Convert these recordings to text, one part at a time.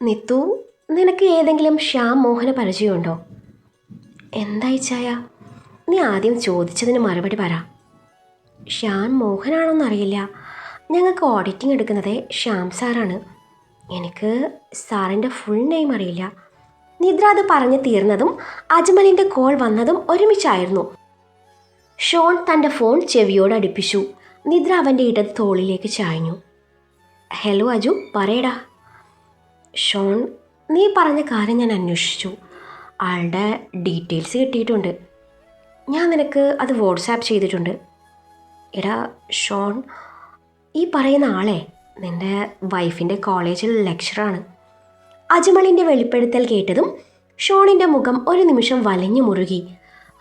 നിത്തു, നിനക്ക് ഏതെങ്കിലും ശ്യാം മോഹന പരിചയമുണ്ടോ? എന്തായി ചായ? നീ ആദ്യം ചോദിച്ചതിന് മറുപടി പറ. ശ്യാം മോഹനാണോന്നറിയില്ല. ഞങ്ങൾക്ക് ഓഡിറ്റിംഗ് എടുക്കുന്നത് ശ്യാം സാറാണ്. എനിക്ക് സാറിൻ്റെ ഫുൾ നെയിം അറിയില്ല. നിദ്ര അത് പറഞ്ഞു തീർന്നതും അജ്മലിൻ്റെ കോൾ വന്നതും ഒരുമിച്ചായിരുന്നു. ഷോൺ തൻ്റെ ഫോൺ ചെവിയോട് അടുപ്പിച്ചു. നിദ്ര അവൻ്റെ ഇടത് തോളിലേക്ക് ചായഞ്ഞു. ഹലോ അജു, പറയടാ. ഷോൺ, നീ പറഞ്ഞ കാര്യം ഞാൻ അന്വേഷിച്ചു. ആളുടെ ഡീറ്റെയിൽസ് കിട്ടിയിട്ടുണ്ട്. ഞാൻ നിനക്ക് അത് വാട്സാപ്പ് ചെയ്തിട്ടുണ്ട്. എടാ ഷോൺ, ഈ പറയുന്ന ആളെ നിൻ്റെ വൈഫിൻ്റെ കോളേജിൽ ലെക്ചറാണ്. അജ്മലിൻ്റെ വെളിപ്പെടുത്തൽ കേട്ടതും ഷോണിൻ്റെ മുഖം ഒരു നിമിഷം വലഞ്ഞു മുറുകി.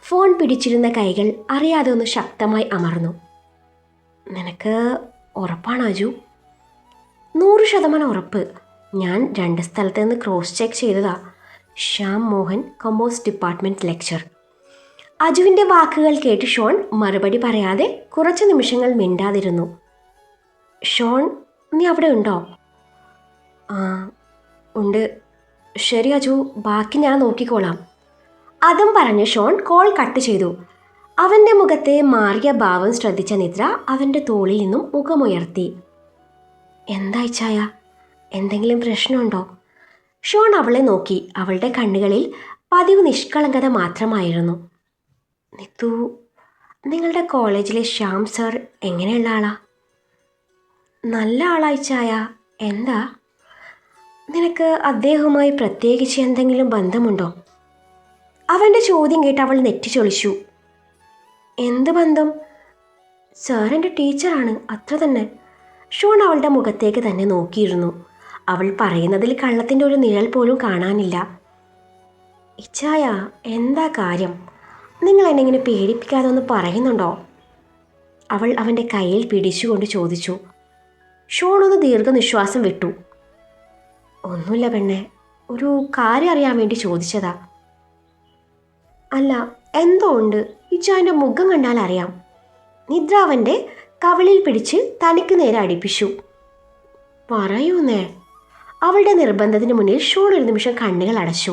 ഫോൺ പിടിച്ചിരുന്ന കൈകൾ അറിയാതെ ഒന്ന് ശക്തമായി അമർന്നു. നിനക്ക് ഉറപ്പാണ് അജു? 100% ഉറപ്പ്. ഞാൻ 2 സ്ഥലത്ത് നിന്ന് ക്രോസ് ചെക്ക് ചെയ്തതാ. Shyam Mohan, commerce department lecturer. അജുവിൻ്റെ വാക്കുകൾ കേട്ട് ഷോൺ മറുപടി പറയാതെ കുറച്ച് നിമിഷങ്ങൾ മിണ്ടാതിരുന്നു. ഷോൺ, നീ അവിടെ ഉണ്ടോ? ആ ഉണ്ട്. ശരി അജു, ബാക്കി ഞാൻ നോക്കിക്കോളാം. അതും പറഞ്ഞ് ഷോൺ കോൾ കട്ട് ചെയ്തു. അവൻ്റെ മുഖത്തെ മാറിയ ഭാവം ശ്രദ്ധിച്ച നിദ്ര അവൻ്റെ തോളിൽ നിന്നും മുഖമുയർത്തി. എന്തായി ചായ? എന്തെങ്കിലും പ്രശ്നമുണ്ടോ? ഷോൺ അവളെ നോക്കി. അവളുടെ കണ്ണുകളിൽ പതിവ് നിഷ്കളങ്കത മാത്രമായിരുന്നു. നിത്തു, നിങ്ങളുടെ കോളേജിലെ ശ്യാം സാർ എങ്ങനെയുള്ള ആളാ? നല്ല ആളായി ചായ. എന്താ? നിനക്ക് അദ്ദേഹവുമായി പ്രത്യേകിച്ച് എന്തെങ്കിലും ബന്ധമുണ്ടോ? അവൻ്റെ ചോദ്യം കേട്ട് അവൾ നെറ്റിച്ചൊളിച്ചു. എന്ത് ബന്ധം? സാർ എൻ്റെ ടീച്ചറാണ്, അത്ര തന്നെ. ഷോൺ അവളുടെ മുഖത്തേക്ക് തന്നെ നോക്കിയിരുന്നു. അവൾ പറയുന്നതിൽ കള്ളത്തിൻ്റെ ഒരു നിഴൽ പോലും കാണാനില്ല. ഇച്ചായ, എന്താ കാര്യം? നിങ്ങൾ എന്നെ ഇങ്ങനെ പേടിപ്പിക്കാതെ ഒന്ന് പറയുന്നുണ്ടോ? അവൾ അവൻ്റെ കയ്യിൽ പിടിച്ചുകൊണ്ട് ചോദിച്ചു. ഷോൺ ഒന്ന് ദീർഘനിശ്വാസം വിട്ടു. ഒന്നുമില്ല പെണ്ണെ, ഒരു കാര്യം അറിയാൻ വേണ്ടി ചോദിച്ചതാ. അല്ല, എന്തോ ഉണ്ട്. ഇച്ചായൻ്റെ മുഖം കണ്ടാൽ അറിയാം. നിദ്ര അവൻ്റെ കവിളിൽ പിടിച്ച് തനിക്ക് നേരെ അടുപ്പിച്ചു. പറയൂന്നേ. അവളുടെ നിർബന്ധത്തിന് മുന്നിൽ ഷോൺ ഒരു നിമിഷം കണ്ണുകൾ അടച്ചു.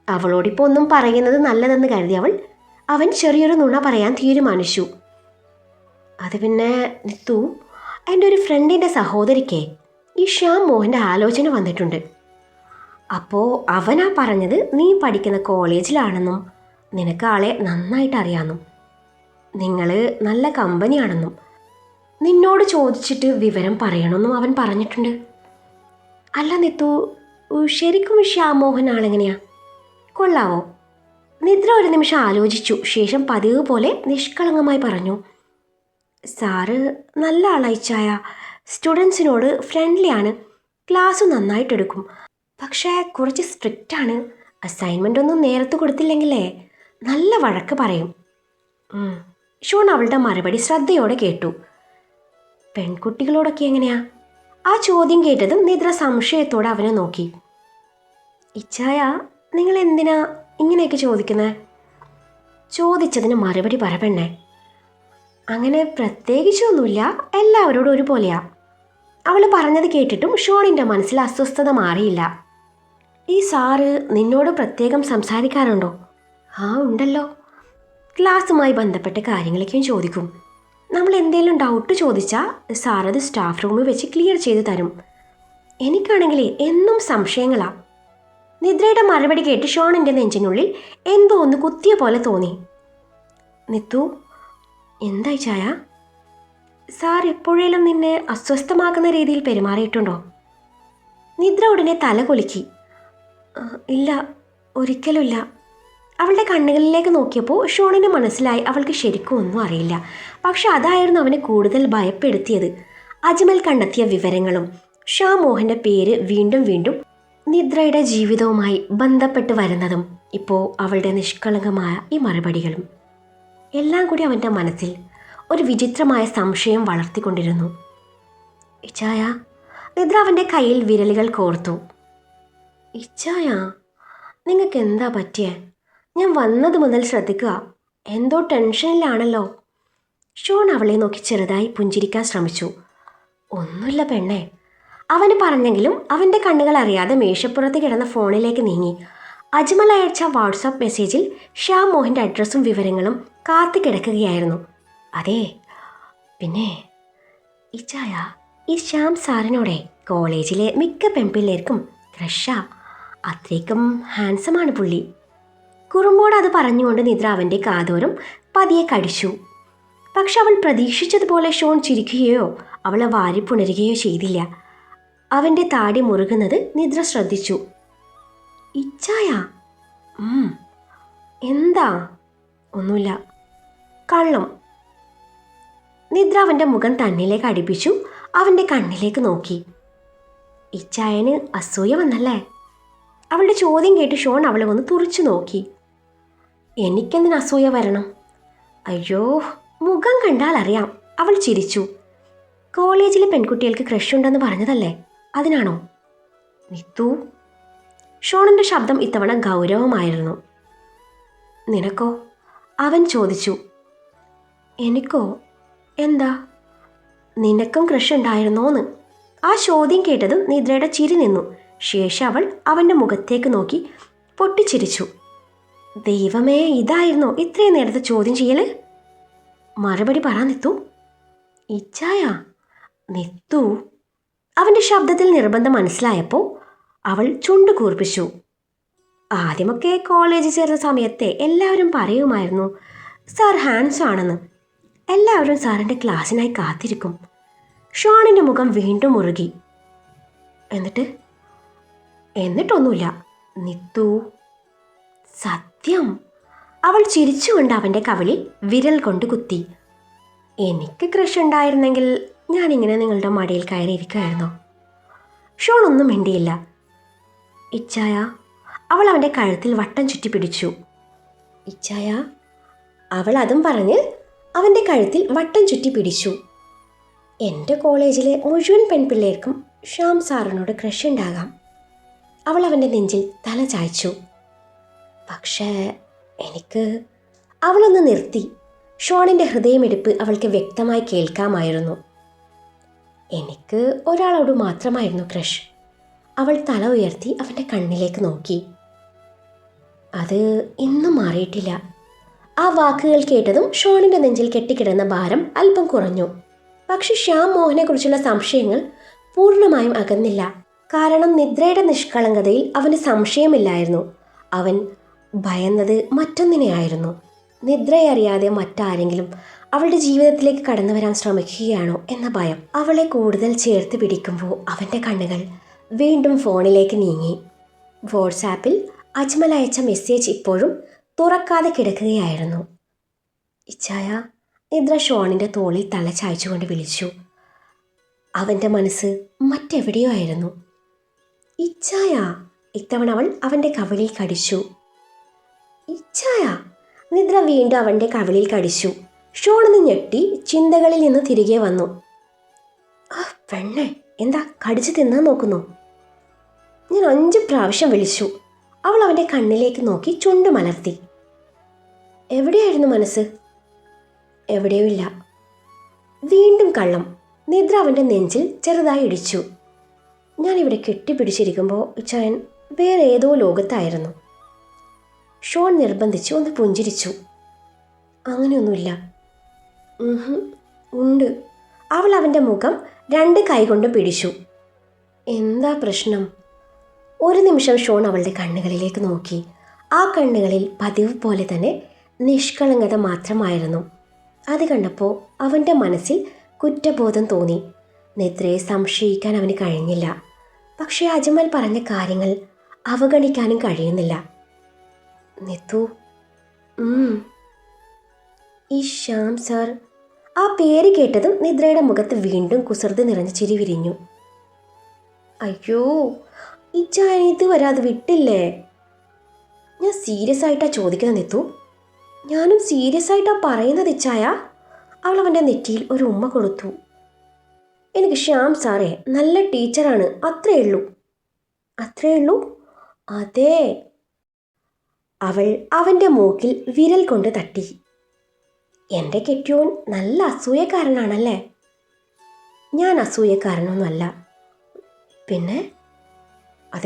അവളോടിപ്പോൾ ഒന്നും പറയുന്നത് നല്ലതെന്ന് കരുതി അവൻ ചെറിയൊരു നുണ പറയാൻ തീരുമാനിച്ചു. അത് പിന്നെ നിത്തു, എൻ്റെ ഒരു ഫ്രണ്ടിൻ്റെ സഹോദരിക്ക് ഈ ശ്യാം മോഹൻ്റെ ആലോചന വന്നിട്ടുണ്ട്. അപ്പോൾ അവനാ പറഞ്ഞത് നീ പഠിക്കുന്ന കോളേജിലാണെന്നും നിനക്ക് ആളെ നന്നായിട്ട് അറിയാമെന്നും നിങ്ങൾ നല്ല കമ്പനിയാണെന്നും നിന്നോട് ചോദിച്ചിട്ട് വിവരം പറയണമെന്നും അവൻ പറഞ്ഞിട്ടുണ്ട്. അല്ല നിത്തു, ശരിക്കും ശ്യാം മോഹൻ ആളെങ്ങനെയാ? കൊള്ളാവോ? നിദ്ര ഒരു നിമിഷം ആലോചിച്ചു. ശേഷം പതിവ് പോലെ നിഷ്കളങ്കമായി പറഞ്ഞു. സാറ് നല്ല ആളയച്ചായ. സ്റ്റുഡൻസിനോട് ഫ്രണ്ട്ലിയാണ്. ക്ലാസ് നന്നായിട്ടെടുക്കും. പക്ഷേ കുറച്ച് സ്ട്രിക്റ്റാണ്. അസൈൻമെൻ്റ് ഒന്നും നേരത്തെ കൊടുത്തില്ലെങ്കിലേ നല്ല വഴക്ക് പറയും. ഷോൺ അവളുടെ മറുപടി ശ്രദ്ധയോടെ കേട്ടു. പെൺകുട്ടികളോടൊക്കെ എങ്ങനെയാ? ആ ചോദ്യം കേട്ടതും നിദ്ര സംശയത്തോടെ അവനെ നോക്കി. ഇച്ചായ, നിങ്ങൾ എന്തിനാ ഇങ്ങനെയൊക്കെ ചോദിക്കുന്നത്? ചോദിച്ചതിന് മറുപടി പറ പെണ്ണേ. അങ്ങനെ പ്രത്യേകിച്ചൊന്നുമില്ല, എല്ലാവരോടും ഒരുപോലെയാ. അവൾ പറഞ്ഞത് കേട്ടിട്ടും ഷോണിൻ്റെ മനസ്സിൽ അസ്വസ്ഥത മാറിയില്ല. ഈ സാറ് നിന്നോട് പ്രത്യേകം സംസാരിക്കാറുണ്ടോ? ആ ഉണ്ടല്ലോ. ക്ലാസ്സുമായി ബന്ധപ്പെട്ട കാര്യങ്ങളൊക്കെയും ചോദിക്കും. നമ്മൾ എന്തെങ്കിലും ഡൗട്ട് ചോദിച്ചാൽ സാറത് സ്റ്റാഫ് റൂമിൽ വെച്ച് ക്ലിയർ ചെയ്ത് തരും. എനിക്കാണെങ്കിൽ എന്നും സംശയങ്ങളാ. നിദ്രയുടെ മറുപടി കേട്ട് ഷോണിൻ്റെ നെഞ്ചിനുള്ളിൽ എന്തോ ഒന്ന് കുത്തിയ പോലെ തോന്നി. നിത്തു, എന്തായി ചായ? സാർ എപ്പോഴേലും നിന്നെ അസ്വസ്ഥമാക്കുന്ന രീതിയിൽ പെരുമാറിയിട്ടുണ്ടോ? നിദ്ര ഉടനെ തല കുലുക്കി. ഇല്ല, ഒരിക്കലുമില്ല. അവളുടെ കണ്ണുകളിലേക്ക് നോക്കിയപ്പോൾ ഷോണിന് മനസ്സിലായി അവൾക്ക് ശരിക്കും ഒന്നും അറിയില്ല. പക്ഷെ അതായിരുന്നു അവനെ കൂടുതൽ ഭയപ്പെടുത്തിയത്. അജ്മൽ കണ്ടെത്തിയ വിവരങ്ങളും ശ്യാം മോഹൻ്റെ പേര് വീണ്ടും വീണ്ടും നിദ്രയുടെ ജീവിതവുമായി ബന്ധപ്പെട്ട് വരുന്നതും ഇപ്പോൾ അവളുടെ നിഷ്കളങ്കമായ ഈ മറുപടികളും എല്ലാം കൂടി അവൻ്റെ മനസ്സിൽ ഒരു വിചിത്രമായ സംശയം വളർത്തിക്കൊണ്ടിരുന്നു. ഇച്ചായ, നിദ്ര അവൻ്റെ കയ്യിൽ വിരലുകൾ കോർത്തു. ഇച്ചായ, നിങ്ങൾക്ക് എന്താ പറ്റിയേ? ഞാൻ വന്നത് മുതൽ ശ്രദ്ധിക്കുക. എന്തോ ടെൻഷനിലാണല്ലോ. ഷോൺ അവളെ നോക്കി ചെറുതായി പുഞ്ചിരിക്കാൻ ശ്രമിച്ചു. ഒന്നുമില്ല പെണ്ണേ. അവന് പറഞ്ഞെങ്കിലും അവൻ്റെ കണ്ണുകൾ അറിയാതെ മേശപ്പുറത്ത് കിടന്ന ഫോണിലേക്ക് നീങ്ങി. അജ്മൽ അയച്ച വാട്സാപ്പ് മെസ്സേജിൽ ശ്യാം മോഹൻ്റെ അഡ്രസ്സും വിവരങ്ങളും കാത്തു കിടക്കുകയായിരുന്നു. അതെ, പിന്നെ ഇച്ചായ, ഈ ശ്യാം സാറിനോടെ കോളേജിലെ മിക്ക പെൺപിള്ളേർക്കും ക്രഷാ. അത്രയ്ക്കും ഹാൻസമാണ് പുള്ളി. കുറുമ്പോട് അത് പറഞ്ഞുകൊണ്ട് നിദ്ര അവൻ്റെ കാതോരം പതിയെ കടിച്ചു. പക്ഷെ അവൾ പ്രതീക്ഷിച്ചതുപോലെ ഷോൺ ചിരിക്കുകയോ അവളെ വാരിപ്പുണരുകയോ ചെയ്തില്ല. അവൻ്റെ താടി മുറുകുന്നത് നിദ്ര ശ്രദ്ധിച്ചു. ഇച്ചായ, എന്താ? ഒന്നുമില്ല. കള്ളം. നിദ്ര അവൻ്റെ മുഖം തന്നിലേക്ക് അടുപ്പിച്ചു അവൻ്റെ കണ്ണിലേക്ക് നോക്കി. ഇച്ചായന് അസൂയ വന്നല്ലേ? അവളുടെ ചോദ്യം കേട്ട് ഷോൺ അവളെ ഒന്ന് തുറിച്ചു നോക്കി. എനിക്കെന്തിന് അസൂയ വരണം? അയ്യോ, മുഖം കണ്ടാൽ അറിയാം. അവൾ ചിരിച്ചു. കോളേജിലെ പെൺകുട്ടികൾക്ക് ക്രഷ് ഉണ്ടെന്ന് പറഞ്ഞതല്ലേ, അതിനാണോ? നിത്തു. ഷോണിൻ്റെ ശബ്ദം ഇത്തവണ ഗൗരവമായിരുന്നു. നിനക്കോ? അവൻ ചോദിച്ചു. എനിക്കോ? എന്താ? നിനക്കും ക്രഷ് ഉണ്ടായിരുന്നോന്ന്? ആ ചോദ്യം കേട്ടതും നിദ്രയുടെ ചിരി നിന്നു. ശേഷം അവൾ അവൻ്റെ മുഖത്തേക്ക് നോക്കി പൊട്ടിച്ചിരിച്ചു. ദൈവമേ, ഇതായിരുന്നോ ഇത്രയും നേരത്തെ ചോദ്യം ചെയ്യല്? മറുപടി പറ നിത്തു. ഇച്ചായ. നിത്തു. അവൻ്റെ ശബ്ദത്തിൽ നിർബന്ധം മനസ്സിലായപ്പോൾ അവൾ ചുണ്ടു കൂർപ്പിച്ചു. ആദ്യമൊക്കെ കോളേജിൽ ചേർന്ന സമയത്തെ എല്ലാവരും പറയുമായിരുന്നു സാർ ഹാൻഡ്സ് ആണെന്ന്. എല്ലാവരും സാറിൻ്റെ ക്ലാസ്സിനായി കാത്തിരിക്കും. ഷോണിൻ്റെ മുഖം വീണ്ടും മുറുകി. എന്നിട്ടൊന്നുമില്ല നിത്തു. സത്യം. അവൾ ചിരിച്ചുകൊണ്ട് അവൻ്റെ കവിളിൽ വിരൽ കൊണ്ട് കുത്തി. എനിക്ക് ക്രഷ് ഉണ്ടായിരുന്നെങ്കിൽ ഞാനിങ്ങനെ നിങ്ങളുടെ മടിയിൽ കയറിയിരിക്കുമായിരുന്നോ? ഷോൺ ഒന്നും മിണ്ടിയില്ല. ഇച്ചായ. അവൾ അവൻ്റെ കഴുത്തിൽ വട്ടം ചുറ്റി പിടിച്ചു. ഇച്ചായ. അവൾ അതും പറഞ്ഞ് അവൻ്റെ കഴുത്തിൽ വട്ടം ചുറ്റി പിടിച്ചു. എൻ്റെ കോളേജിലെ മുഴുവൻ പെൺപിള്ളേർക്കും ശ്യാം സാറിനോട് ക്രഷ് ഉണ്ടാകാം. അവൾ അവൻ്റെ നെഞ്ചിൽ തല ചായ്ച്ചു. പക്ഷേ എനിക്ക്... അവളൊന്ന് നിർത്തി. ഷോണിൻ്റെ ഹൃദയമിടിപ്പ് അവൾക്ക് വ്യക്തമായി കേൾക്കാമായിരുന്നു. എനിക്ക് ഒരാളോട് മാത്രമായിരുന്നു ക്രഷ്. അവൾ തല ഉയർത്തി അവൻ്റെ കണ്ണിലേക്ക് നോക്കി. അത് ഇന്നും മാറിയിട്ടില്ല. ആ വാക്കുകൾ കേട്ടതും ഷോണിൻ്റെ നെഞ്ചിൽ കെട്ടിക്കിടന്ന ഭാരം അല്പം കുറഞ്ഞു. പക്ഷെ ശ്യാം മോഹനെക്കുറിച്ചുള്ള സംശയങ്ങൾ പൂർണ്ണമായും അകന്നില്ല. കാരണം നിദ്രയുടെ നിഷ്കളങ്കതയിൽ അവന് സംശയമില്ലായിരുന്നു. അവൻ ഭയന്നത് മറ്റൊന്നിനെയായിരുന്നു. നിദ്രയറിയാതെ മറ്റാരെങ്കിലും അവളുടെ ജീവിതത്തിലേക്ക് കടന്നു വരാൻ ശ്രമിക്കുകയാണോ എന്ന ഭയം. അവളെ കൂടുതൽ ചേർത്ത് പിടിക്കുമ്പോൾ അവൻ്റെ കണ്ണുകൾ വീണ്ടും ഫോണിലേക്ക് നീങ്ങി. വാട്സാപ്പിൽ അജ്മൽ അയച്ച മെസ്സേജ് ഇപ്പോഴും തുറക്കാതെ കിടക്കുകയായിരുന്നു. ഇച്ചായ. നിദ്ര ഷോണിൻ്റെ തോളിൽ തല ചായ്ച്ചുകൊണ്ട് വിളിച്ചു. അവൻ്റെ മനസ്സ് മറ്റെവിടെയോ ആയിരുന്നു. ഇച്ചായ. ഇത്തവണ അവൾ അവൻ്റെ കവിളിൽ കടിച്ചു. ഇച്ചായ. നിദ്ര വീണ്ടും അവൻ്റെ കവിളിൽ കടിച്ചു. ഷോണിന്ന് ഞെട്ടി ചിന്തകളിൽ നിന്ന് തിരികെ വന്നു. ആ പെണ്ണെ, എന്താ കടിച്ചു തിന്നാൻ നോക്കുന്നു? ഞാൻ 5 പ്രാവശ്യം വിളിച്ചു. അവൾ അവൻ്റെ കണ്ണിലേക്ക് നോക്കി ചുണ്ടു മലർത്തി. എവിടെയായിരുന്നു മനസ്സ്? എവിടെയോ ഇല്ല. വീണ്ടും കള്ളം. നിദ്ര അവൻ്റെ നെഞ്ചിൽ ചെറുതായി ഇടിച്ചു. ഞാനിവിടെ കെട്ടിപ്പിടിച്ചിരിക്കുമ്പോൾ ഇച്ചായൻ വേറെ ഏതോ ലോകത്തായിരുന്നു. ഷോൺ നിർബന്ധിച്ച് ഒന്ന് പുഞ്ചിരിച്ചു. അങ്ങനെയൊന്നുമില്ല. ഉണ്ട്. അവൾ അവൻ്റെ മുഖം 2 കൈകൊണ്ടും പിടിച്ചു. എന്താ പ്രശ്നം? ഒരു നിമിഷം ഷോൺ അവളുടെ കണ്ണുകളിലേക്ക് നോക്കി. ആ കണ്ണുകളിൽ പതിവ് പോലെ തന്നെ നിഷ്കളങ്കത മാത്രമായിരുന്നു. അത് കണ്ടപ്പോൾ അവൻ്റെ മനസ്സിൽ കുറ്റബോധം തോന്നി. നിദ്രയെ സംശയിക്കാൻ അവന് കഴിഞ്ഞില്ല. പക്ഷേ അജ്മൽ പറഞ്ഞ കാര്യങ്ങൾ അവഗണിക്കാനും കഴിയുന്നില്ല. നിത്തു. ഈ ശ്യാം സാർ. ആ പേര് കേട്ടതും നിദ്രയുടെ മുഖത്ത് വീണ്ടും കുസൃതി നിറഞ്ഞ ചിരി വിരിഞ്ഞു. അയ്യോ, ഈ ചായ ഇതുവരെ അത് വിട്ടില്ലേ? ഞാൻ സീരിയസ് ആയിട്ടാ ചോദിക്കുന്നത് നിത്തു. ഞാനും സീരിയസ് ആയിട്ടാ പറയുന്നത് ഇച്ചായ. അവൾ അവൻ്റെ നെറ്റിയിൽ ഒരു ഉമ്മ കൊടുത്തു. എനിക്ക് ശ്യാം സാറേ നല്ല ടീച്ചറാണ്, അത്രേ ഉള്ളൂ. അത്രേ ഉള്ളൂ? അതെ. അവൾ അവൻ്റെ മൂക്കിൽ വിരൽ കൊണ്ട് തട്ടി. എൻ്റെ കെട്ടിയോൻ നല്ല അസൂയക്കാരനാണല്ലേ? ഞാൻ അസൂയക്കാരനൊന്നുമല്ല. പിന്നെ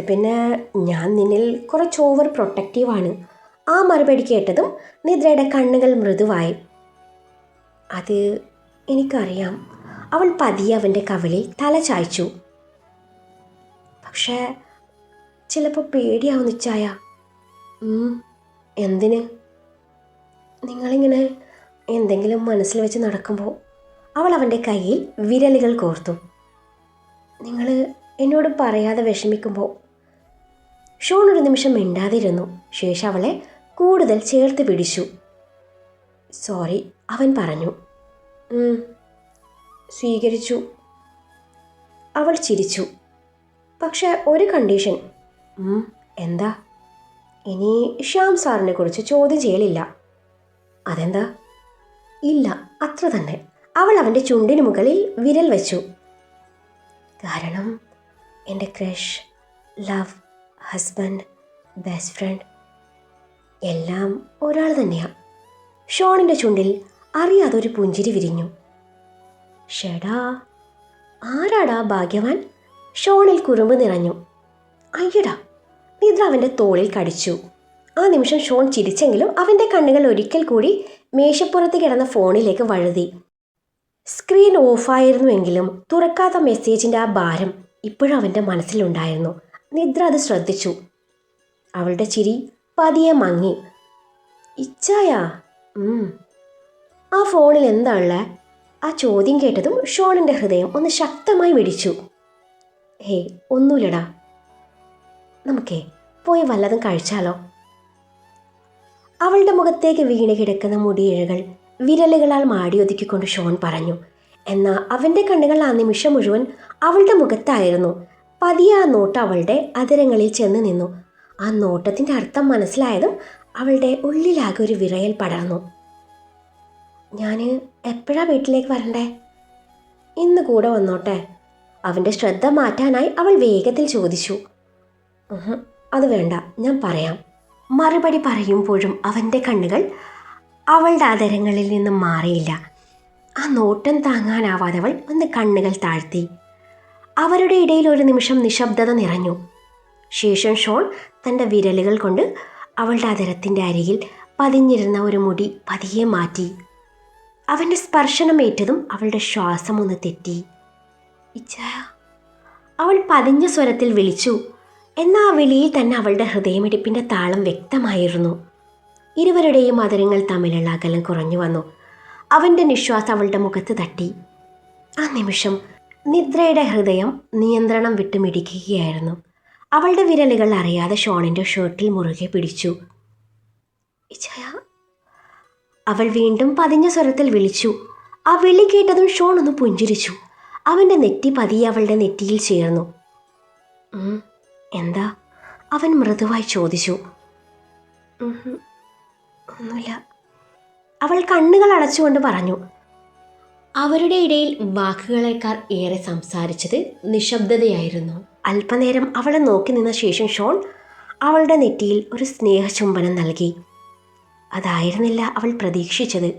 പിന്നെ ഞാൻ നിന്നിൽ കുറച്ച് ഓവർ പ്രൊട്ടക്റ്റീവാണ്. ആ മറുപടി കേട്ടതും നിദ്രയുടെ കണ്ണുകൾ മൃദുവായി. അത് എനിക്കറിയാം. അവൾ പതിയെ അവൻ്റെ കവിളിൽ തല ചായ്ച്ചു. പക്ഷേ ചിലപ്പോൾ പേടിയാവുന്നു ചായ. എന്തിന്? നിങ്ങളിങ്ങനെ എന്തെങ്കിലും മനസ്സിൽ വെച്ച് നടക്കുമ്പോൾ. അവൾ അവൻ്റെ കയ്യിൽ വിരലുകൾ കോർത്തു. നിങ്ങൾ എന്നോട് പറയാതെ വിഷമിക്കുമ്പോൾ. ഷോൺ ഒരു നിമിഷം മിണ്ടാതിരുന്നു. ശേഷം അവളെ കൂടുതൽ ചേർത്ത് പിടിച്ചു. സോറി, അവൻ പറഞ്ഞു. സ്വീകരിച്ചു. അവൾ ചിരിച്ചു. പക്ഷെ ഒരു കണ്ടീഷൻ. എന്താ? ഇനി ശ്യാം സാറിനെ കുറിച്ച് ചോദ്യം ചെയ്യലില്ല. അതെന്താ? ഇല്ല, അത്ര തന്നെ. അവൾ അവൻ്റെ ചുണ്ടിന് മുകളിൽ വിരൽ വെച്ചു. കാരണം എൻ്റെ crush, love, husband, best friend എല്ലാം ഒരാൾ തന്നെയാണ്. ഷോണിൻ്റെ ചുണ്ടിൽ അറിയാതൊരു പുഞ്ചിരി വിരിഞ്ഞു. ഷെടാ, ആരാടാ ഭാഗ്യവാൻ? ഷോണിൽ കുറുമ്പ് നിറഞ്ഞു. അയ്യടാ, നിദ്ര അവൻ്റെ തോളിൽ കടിച്ചു. ആ നിമിഷം ഷോൺ ചിരിച്ചെങ്കിലും അവൻ്റെ കണ്ണുകൾ ഒരിക്കൽ കൂടി മേശപ്പുറത്ത് കിടന്ന ഫോണിലേക്ക് വഴുതി. സ്ക്രീൻ ഓഫായിരുന്നുവെങ്കിലും തുറക്കാത്ത മെസ്സേജിൻ്റെ ആ ഭാരം ഇപ്പോഴും അവൻ്റെ മനസ്സിലുണ്ടായിരുന്നു. നിദ്ര അത് ശ്രദ്ധിച്ചു. അവളുടെ ചിരി പതിയെ മങ്ങി. ഇച്ചായാ? ആ ഫോണിൽ എന്താ ഉള്ളത്? ആ ചോദ്യം കേട്ടതും ഷോണിൻ്റെ ഹൃദയം ഒന്ന് ശക്തമായി മിടിച്ചു. ഹേയ്, ഒന്നുമില്ലടാ. നമുക്കേ പോയി വല്ലതും കഴിച്ചാലോ? അവളുടെ മുഖത്തേക്ക് വീണ് കിടക്കുന്ന മുടിയിഴകൾ വിരലുകളാൽ മാടിയൊതുക്കിക്കൊണ്ട് ഷോൺ പറഞ്ഞു. എന്നാൽ അവൻ്റെ കണ്ണുകൾ ആ നിമിഷം മുഴുവൻ അവളുടെ മുഖത്തായിരുന്നു. പതിയെ ആ നോട്ട് അവളുടെ അധരങ്ങളിൽ ചെന്ന് നിന്നു. ആ നോട്ടത്തിൻ്റെ അർത്ഥം മനസ്സിലായതും അവളുടെ ഉള്ളിലാകെ ഒരു വിറയൽ പടർന്നു. ഞാൻ എപ്പോഴാ വീട്ടിലേക്ക് വരണ്ടേ? ഇന്ന് കൂടെ വന്നോട്ടെ? അവൻ്റെ ശ്രദ്ധ മാറ്റാനായി അവൾ വേഗത്തിൽ ചോദിച്ചു. അത് വേണ്ട, ഞാൻ പറയാം. മറുപടി പറയുമ്പോഴും അവൻ്റെ കണ്ണുകൾ അവളുടെ അധരങ്ങളിൽ നിന്നും മാറിയില്ല. ആ നോട്ടം താങ്ങാനാവാതെ അവൾ ഒന്ന് കണ്ണുകൾ താഴ്ത്തി. അവരുടെ ഇടയിൽ ഒരു നിമിഷം നിശബ്ദത നിറഞ്ഞു. ശേഷം ഷോൺ തൻ്റെ വിരലുകൾ കൊണ്ട് അവളുടെ അധരത്തിൻ്റെ അരികിൽ പതിഞ്ഞിരുന്ന ഒരു മുടി പതിയെ മാറ്റി. അവൻ്റെ സ്പർശനം ഏറ്റതും അവളുടെ ശ്വാസം ഒന്ന് തെറ്റി. ഇച്ചായ, അവൾ പതിഞ്ഞ സ്വരത്തിൽ വിളിച്ചു. എന്നാൽ ആ വിളിയിൽ തന്നെ അവളുടെ ഹൃദയമിടിപ്പിൻ്റെ താളം വ്യക്തമായിരുന്നു. ഇരുവരുടെയും അധരങ്ങൾ തമ്മിലുള്ള അകലം കുറഞ്ഞു വന്നു. അവൻ്റെ നിശ്വാസം അവളുടെ മുഖത്ത് തട്ടി. ആ നിമിഷം നിദ്രയുടെ ഹൃദയം നിയന്ത്രണം വിട്ട് മിടിക്കുകയായിരുന്നു. അവളുടെ വിരലുകൾ അറിയാതെ ഷോണിൻ്റെ ഷർട്ടിൽ മുറുകെ പിടിച്ചു. ഇച്ചായ, അവൾ വീണ്ടും പതിഞ്ഞ സ്വരത്തിൽ വിളിച്ചു. ആ വിളി കേട്ടതും ഷോൺ ഒന്ന് പുഞ്ചിരിച്ചു. അവൻ്റെ നെറ്റി പതിയെ അവളുടെ നെറ്റിയിൽ ചേർന്നു. എന്താ? അവൻ മൃദുവായി ചോദിച്ചു. ഒന്നുമില്ല, അവൾ കണ്ണുകൾ അടച്ചുകൊണ്ട് പറഞ്ഞു. അവരുടെ ഇടയിൽ വാക്കുകളേക്കാൾ ഏറെ സംസാരിച്ചത് നിശബ്ദതയായിരുന്നു. അല്പനേരം അവളെ നോക്കി നിന്ന ശേഷം ഷോൺ അവളുടെ നെറ്റിയിൽ ഒരു സ്നേഹചുംബനം നൽകി. അതായിരുന്നില്ല അവൾ പ്രതീക്ഷിച്ചത്.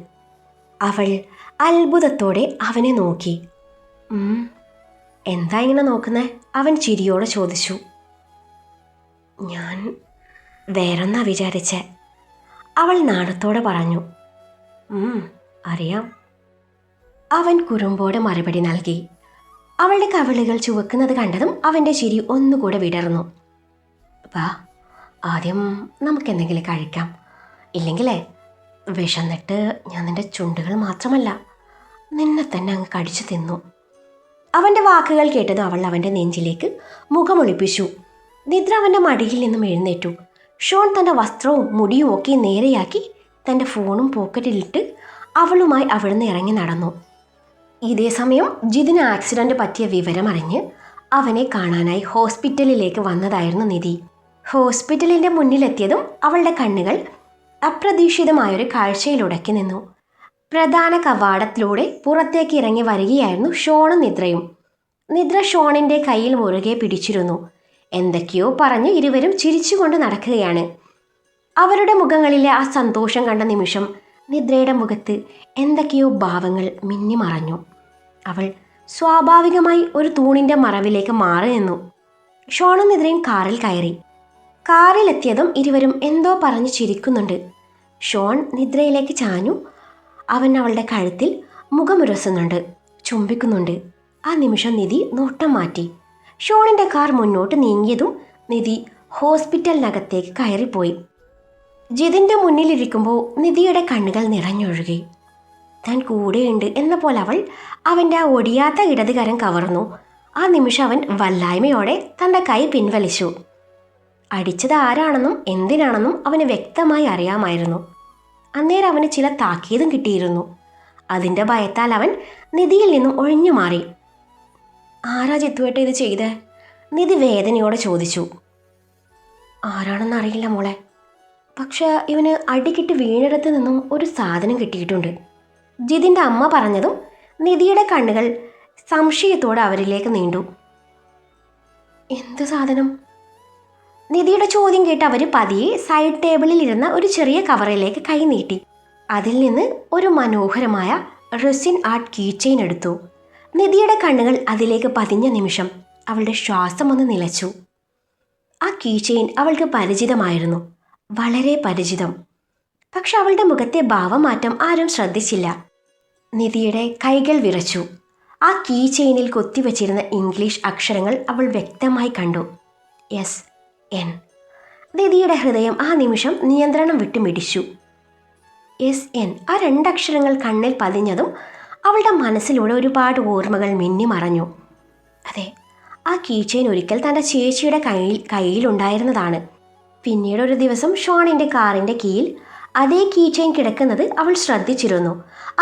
അവൾ അത്ഭുതത്തോടെ അവനെ നോക്കി. എന്താ ഇങ്ങനെ നോക്കുന്നേ? അവൻ ചിരിയോടെ ചോദിച്ചു. ഞാൻ വേറൊന്നാ വിചാരിച്ചേ, അവൾ നാണത്തോടെ പറഞ്ഞു. അറിയാം, അവൻ കുറുമ്പോടെ മറുപടി നൽകി. അവളുടെ കവിളുകൾ ചുവക്കുന്നത് കണ്ടതും അവൻ്റെ ചിരി ഒന്നുകൂടെ വിടർന്നു. വാ, ആദ്യം നമുക്കെന്തെങ്കിലും കഴിക്കാം. ഇല്ലെങ്കിലേ വിശന്നിട്ട് ഞാൻ നിൻ്റെ ചുണ്ടുകൾ മാത്രമല്ല നിന്നെ തന്നെ അങ്ങ് കടിച്ചു തിന്നു. അവൻ്റെ വാക്കുകൾ കേട്ടതും അവൾ അവൻ്റെ നെഞ്ചിലേക്ക് മുഖമൊളിപ്പിച്ചു. നിദ്ര അവൻ്റെ മടിയിൽ നിന്നും എഴുന്നേറ്റു. ഷോൺ തൻ്റെ വസ്ത്രവും മുടിയും ഒക്കെ നേരെയാക്കി തൻ്റെ ഫോണും പോക്കറ്റിലിട്ട് അവളുമായി അവിടുന്ന് ഇറങ്ങി നടന്നു. ഇതേ സമയം ജിതിന് ആക്സിഡൻറ്റ് പറ്റിയ വിവരം അറിഞ്ഞ് അവനെ കാണാനായി ഹോസ്പിറ്റലിലേക്ക് വന്നതായിരുന്നു നിധി. ഹോസ്പിറ്റലിൻ്റെ മുന്നിലെത്തിയതും അവളുടെ കണ്ണുകൾ അപ്രതീക്ഷിതമായൊരു കാഴ്ചയിലുടക്കി നിന്നു. പ്രധാന കവാടത്തിലൂടെ പുറത്തേക്ക് ഇറങ്ങി വരികയായിരുന്നു ഷോണും നിദ്രയും. നിദ്ര ഷോണിൻ്റെ കയ്യിൽ മുറുകെ പിടിച്ചിരുന്നു. എന്തൊക്കെയോ പറഞ്ഞ് ഇരുവരും ചിരിച്ചുകൊണ്ട് നടക്കുകയാണ്. അവരുടെ മുഖങ്ങളിലെ ആ സന്തോഷം കണ്ട നിമിഷം നിദ്രയുടെ മുഖത്ത് എന്തൊക്കെയോ ഭാവങ്ങൾ മിന്നിമറഞ്ഞു. അവൾ സ്വാഭാവികമായി ഒരു തൂണിൻ്റെ മറവിലേക്ക് മാറി നിന്നു. ഷോണും നിദ്രയും കാറിൽ കയറി. കാറിലെത്തിയതും ഇരുവരും എന്തോ പറഞ്ഞു ചിരിക്കുന്നുണ്ട്. ഷോൺ നിദ്രയിലേക്ക് ചാഞ്ഞു. അവൻ അവളുടെ കഴുത്തിൽ മുഖമുരസുന്നുണ്ട്, ചുംബിക്കുന്നുണ്ട്. ആ നിമിഷം നിധി നോട്ടം മാറ്റി. ഷോണിൻ്റെ കാർ മുന്നോട്ട് നീങ്ങിയതും നിധി ഹോസ്പിറ്റലിനകത്തേക്ക് കയറിപ്പോയി. ജിതിൻ്റെ മുന്നിലിരിക്കുമ്പോൾ നിധിയുടെ കണ്ണുകൾ നിറഞ്ഞൊഴുകി. താൻ കൂടെയുണ്ട് എന്ന പോലെ അവൾ അവൻ്റെ ആ ഒടിയാത്ത ഇടത് കരം കവർന്നു. ആ നിമിഷം അവൻ വല്ലായ്മയോടെ തൻ്റെ കൈ പിൻവലിച്ചു. അടിച്ചത് ആരാണെന്നും എന്തിനാണെന്നും അവന് വ്യക്തമായി അറിയാമായിരുന്നു. അന്നേരം അവന് ചില താക്കീതും കിട്ടിയിരുന്നു. അതിൻ്റെ ഭയത്താൽ അവൻ നിധിയിൽ നിന്നും ഒഴിഞ്ഞു മാറി. ആരാ ജിത്തുവേട്ട ഇത് ചെയ്തേ? നിധി വേദനയോടെ ചോദിച്ചു. ആരാണെന്നറിയില്ല മോളെ, പക്ഷെ ഇവന് അടികിട്ട് വീണിടത്ത് നിന്നും ഒരു സാധനം കിട്ടിയിട്ടുണ്ട്. ജിതിൻ്റെ അമ്മ പറഞ്ഞതും നിധിയുടെ കണ്ണുകൾ സംശയത്തോടെ അവരിലേക്ക് നീണ്ടു. എന്ത് സാധനം? നിധിയുടെ ചോദ്യം കേട്ട് അവർ പതിയെ സൈഡ് ടേബിളിൽ ഇരുന്ന ഒരു ചെറിയ കവറിലേക്ക് കൈ നീട്ടി. അതിൽ നിന്ന് ഒരു മനോഹരമായ റെസിൻ ആർട്ട് കീ ചെയിൻ എടുത്തു. നിധിയുടെ കണ്ണുകൾ അതിലേക്ക് പതിഞ്ഞ നിമിഷം അവളുടെ ശ്വാസം ഒന്ന് നിലച്ചു. ആ കീ ചെയിൻ അവൾക്ക് പരിചിതമായിരുന്നു, വളരെ പരിചിതം. പക്ഷെ അവളുടെ മുഖത്തെ ഭാവമാറ്റം ആരും ശ്രദ്ധിച്ചില്ല. നിധിയുടെ കൈകൾ വിറച്ചു. ആ കീ ചെയിനിൽ കൊത്തിവച്ചിരുന്ന ഇംഗ്ലീഷ് അക്ഷരങ്ങൾ അവൾ വ്യക്തമായി കണ്ടു. SN. നിധിയുടെ ഹൃദയം ആ നിമിഷം നിയന്ത്രണം വിട്ടുമിടിച്ചു. SN. ആ രണ്ടക്ഷരങ്ങൾ കണ്ണിൽ പതിഞ്ഞതും അവളുടെ മനസ്സിലൂടെ ഒരുപാട് ഓർമ്മകൾ മിന്നിമറഞ്ഞു. അതെ, ആ കീ ചെയിൻ ഒരിക്കൽ തൻ്റെ ചേച്ചിയുടെ കയ്യിലുണ്ടായിരുന്നതാണ്. പിന്നീട് ഒരു ദിവസം ഷോണിൻ്റെ കാറിൻ്റെ കീയിൽ അതേ കീ ചെയിൻ കിടക്കുന്നത് അവൾ ശ്രദ്ധിച്ചിരുന്നു.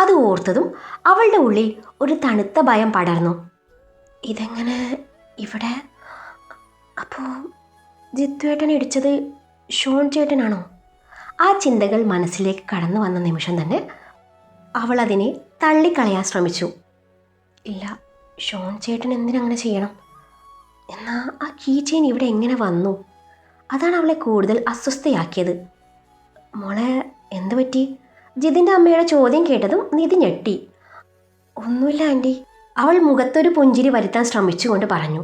അത് ഓർത്തതും അവളുടെ ഉള്ളിൽ ഒരു തണുത്ത ഭയം പടർന്നു. ഇതെങ്ങനെ ഇവിടെ? അപ്പോൾ ജിത്തുവേട്ടൻ ഇടിച്ചത് ഷോൺ ചേട്ടനാണോ? ആ ചിന്തകൾ മനസ്സിലേക്ക് കടന്നു വന്ന നിമിഷം തന്നെ അവൾ അതിനെ തള്ളിക്കളയാൻ ശ്രമിച്ചു. ഇല്ല, ഷോൺ ചേട്ടൻ എന്തിനങ്ങനെ ചെയ്യണം? എന്നാൽ ആ കീ ചെയിൻ ഇവിടെ എങ്ങനെ വന്നു? അതാണ് അവളെ കൂടുതൽ അസ്വസ്ഥയാക്കിയത്. മോളെ, എന്തു പറ്റി? ജിതിൻ്റെ അമ്മയുടെ ചോദ്യം കേട്ടതും നിധി ഞെട്ടി. ഒന്നുമില്ല ആൻറ്റി, അവൾ മുഖത്തൊരു പുഞ്ചിരി വരുത്താൻ ശ്രമിച്ചുകൊണ്ട് പറഞ്ഞു.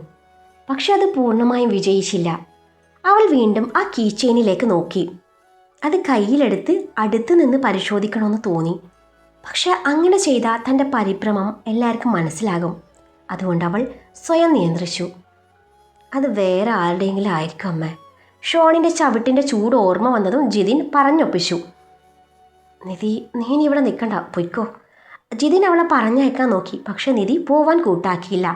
പക്ഷെ അത് പൂർണ്ണമായും വിജയിച്ചില്ല. അവൾ വീണ്ടും ആ കീ ചെയിനിലേക്ക് നോക്കി. അത് കയ്യിലെടുത്ത് അടുത്ത് നിന്ന് പരിശോധിക്കണമെന്ന് തോന്നി. പക്ഷെ അങ്ങനെ ചെയ്താൽ തൻ്റെ പരിഭ്രമം എല്ലാവർക്കും മനസ്സിലാകും. അതുകൊണ്ട് അവൾ സ്വയം നിയന്ത്രിച്ചു. അത് വേറെ ആരുടെയെങ്കിലും ആയിരിക്കും അമ്മേ. ഷോണിൻ്റെ ചവിട്ടിൻ്റെ ചൂട് ഓർമ്മ വന്നതും ജിതിൻ പറഞ്ഞൊപ്പിച്ചു. നിധി, നീ ഇവിടെ നിൽക്കണ്ട, പൊയ്ക്കോ. ജിതിൻ അവളെ പറഞ്ഞയക്കാൻ നോക്കി. പക്ഷെ നിധി പോവാൻ കൂട്ടാക്കിയില്ല.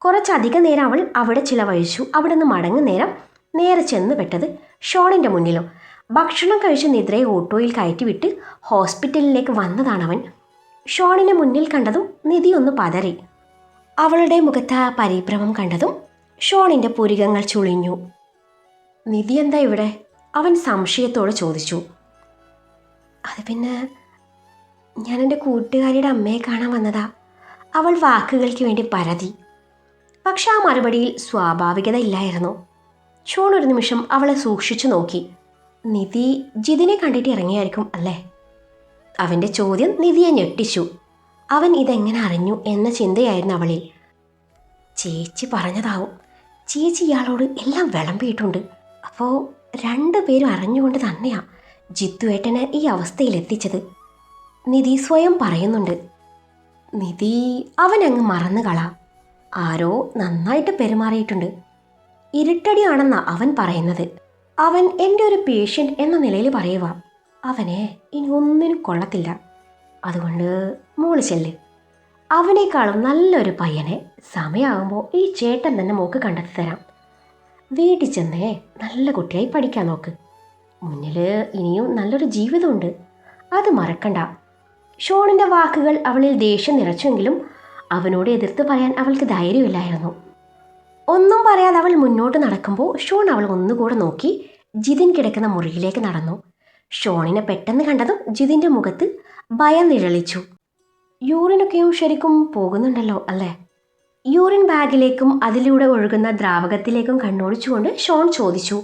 കുറച്ചധികം നേരം അവൾ അവിടെ ചിലവഴിച്ചു. അവിടെ നിന്ന് മടങ്ങും നേരെ ചെന്ന് പെട്ടത് ഷോണിൻ്റെ മുന്നിലും. ഭക്ഷണം കഴിച്ച് നിദ്രയെ ഓട്ടോയിൽ കയറ്റിവിട്ട് ഹോസ്പിറ്റലിലേക്ക് വന്നതാണവൻ. ഷോണിനെ മുന്നിൽ കണ്ടതും നിധി ഒന്ന് പതറി. അവളുടെ മുഖത്ത് ആ പരിഭ്രമം കണ്ടതും ഷോണിൻ്റെ പുരികങ്ങൾ ചുളിഞ്ഞു. നിധി എന്താ ഇവിടെ? അവൻ സംശയത്തോടെ ചോദിച്ചു. അത് പിന്നെ ഞാൻ എൻ്റെ കൂട്ടുകാരിയുടെ അമ്മയെ കാണാൻ വന്നതാ. അവൾ വാക്കുകൾക്ക് വേണ്ടി പരതി. പക്ഷെ ആ മറുപടിയിൽ സ്വാഭാവികത ഇല്ലായിരുന്നു. ഷോൺ ഒരു നിമിഷം അവളെ സൂക്ഷിച്ചു നോക്കി. നിധി ജിതിനെ കണ്ടിട്ട് ഇറങ്ങിയായിരിക്കും അല്ലേ? അവൻ്റെ ചോദ്യം നിധിയെ ഞെട്ടിച്ചു. അവൻ ഇതെങ്ങനെ അറിഞ്ഞു എന്ന ചിന്തയായിരുന്നു അവളിൽ. ചേച്ചി പറഞ്ഞതാവും. ചേച്ചി ഇയാളോട് എല്ലാം വിളമ്പിയിട്ടുണ്ട്. അപ്പോൾ രണ്ടുപേരും അറിഞ്ഞുകൊണ്ട് തന്നെയാ ജിത്തുവേട്ടനെ ഈ അവസ്ഥയിലെത്തിച്ചത്. നിധി സ്വയം പറയുന്നുണ്ട്. നിധി അവനങ്ങ് മറന്നു കളാം. ആരോ നന്നായിട്ട് പെരുമാറിയിട്ടുണ്ട്. ഇരുട്ടടിയാണെന്നാ അവൻ പറയുന്നത്. അവൻ എൻ്റെ ഒരു പേഷ്യൻ്റ് എന്ന നിലയിൽ പറയുക. അവനെ ഇനി ഒന്നിനും കൊള്ളത്തില്ല. അതുകൊണ്ട് മോള് ചെല്ല്. അവനേക്കാളും നല്ലൊരു പയ്യനെ സമയമാകുമ്പോൾ ഈ ചേട്ടൻ തന്നെ മോക്ക് കണ്ടെത്തി തരാം. വീട്ടിൽ ചെന്നേ നല്ല കുട്ടിയായി പഠിക്കാൻ നോക്ക്. മുന്നിൽ ഇനിയും നല്ലൊരു ജീവിതമുണ്ട്, അത് മറക്കണ്ട. ഷോണിൻ്റെ വാക്കുകൾ അവളിൽ ദേഷ്യം നിറച്ചെങ്കിലും അവനോട് എതിർത്ത് പറയാൻ അവൾക്ക് ധൈര്യമില്ലായിരുന്നു. ഒന്നും പറയാതെ അവൾ മുന്നോട്ട് നടക്കുമ്പോൾ ഷോൺ അവൾ ഒന്നുകൂടെ നോക്കി ജിതിൻ കിടക്കുന്ന മുറിയിലേക്ക് നടന്നു. ഷോണിനെ പെട്ടെന്ന് കണ്ടതും ജിതിൻ്റെ മുഖത്ത് ഭയം നിഴലിച്ചു. യൂറിനൊക്കെയും ശരിക്കും പോകുന്നുണ്ടല്ലോ അല്ലേ? യൂറിൻ ബാഗിലേക്കും അതിലൂടെ ഒഴുകുന്ന ദ്രാവകത്തിലേക്കും കണ്ണോടിച്ചുകൊണ്ട് ഷോൺ ചോദിച്ചു.